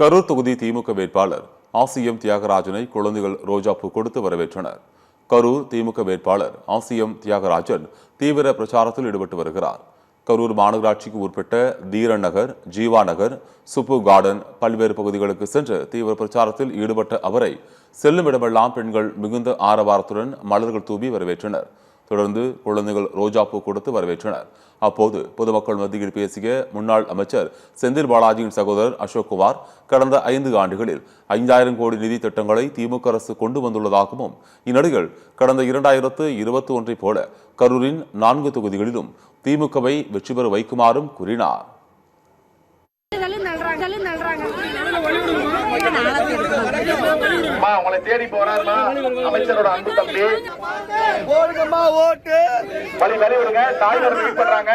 கரூர் தொகுதி திமுக வேட்பாளர் ஆசியம் தியாகராஜனை குழந்தைகள் ரோஜாப்பூ கொடுத்து வரவேற்றனர். கரூர் திமுக வேட்பாளர் ஆசியம் தியாகராஜன் தீவிர பிரச்சாரத்தில் ஈடுபட்டு வருகிறார். கரூர் மாநகராட்சிக்கு உட்பட்ட தீரன் நகர், ஜீவா நகர், சுப்பு கார்டன் பல்வேறு பகுதிகளுக்கு சென்று தீவிர பிரச்சாரத்தில் ஈடுபட்ட அவரை செல்லும் இடமெல்லாம் பெண்கள் மிகுந்த ஆரவாரத்துடன் மலர்கள் தூவி வரவேற்றனர். தொடர்ந்து குழந்தைகள் ரோஜாப்பூ கொடுத்து வரவேற்றனர். அப்போது பொதுமக்கள் மத்தியில் பேசிய முன்னாள் அமைச்சர் செந்தில் பாலாஜியின் சகோதரர் அசோக்குமார், கடந்த 5 ஆண்டுகளில் 5000 கோடி நிதி திட்டங்களை திமுக அரசு கொண்டு வந்துள்ளதாகவும், இந்நிலையில் கடந்த 2021 போல கரூரின் 4 தொகுதிகளிலும் திமுகவை வெற்றி பெற வைக்குமாறும் கூறினார். உங்களை தேடி போறாருமா அமைச்சரோட அன்பு தம்பி வழி வழி விடுங்க. தாய்மார் வெயிட் பண்றாங்க.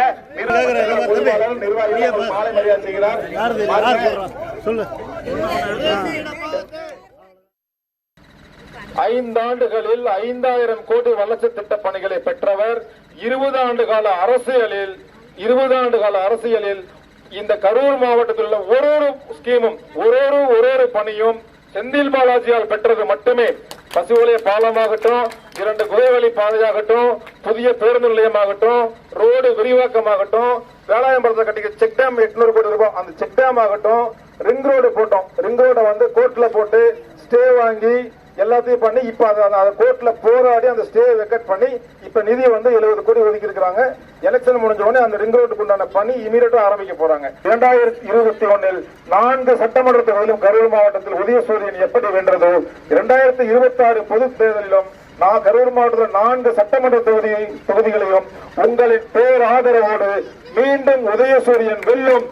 நிர்வாகிகள் மாலை மரியாதை செய்கிறார். 5 ஆண்டுகளில் 5000 கோடி வளர்ச்சி திட்ட பணிகளை பெற்றவர். 20 ஆண்டு கால அரசியலில் இந்த கரூர் மாவட்டத்தில் உள்ள ஒரு ஸ்கீமும் ஒரு பணியும் செந்தில் பாலாஜியால் பெற்றது மட்டுமே. பசுவலை பாலமாகட்டும், 2 குறைவழி பாதையாகட்டும், புதிய பேருந்து நிலையமாகட்டும், ரோடு விரிவாக்கமாகட்டும், வேளாயம்பலத்தை கட்டிக்க செக் டேம் 800 கோடி ரூபாய், அந்த செக் டேம் ஆகட்டும், ரிங் ரோடு போட்டோம். ரிங் ரோட கோர்ட்ல போட்டு ஸ்டே வாங்கி எல்லாத்தையும் பண்ணி இப்ப அந்த கோர்ட்ல போராடி அந்த ஸ்டே வெக்கட் பண்ணி இப்ப நிதி 70 கோடி ஒதுக்கி இருக்காங்க. எலெக்ஷன் முடிஞ்ச உடனே அந்த ரிங் ரோட்டுக்கு உண்டான பணி இமீடியட்டா ஆரம்பிக்க போறாங்க. 2021 4 சட்டமன்ற தொகுதியிலும் கரூர் மாவட்டத்தில் உதயசூரியன் எப்படி வென்றதோ 2026 பொது தேர்தலிலும் கரூர் மாவட்டத்தில் 4 சட்டமன்ற தொகுதிகளையும் உங்களின் பேர் ஆதரவோடு மீண்டும் உதயசூரியன் வெல்லும்.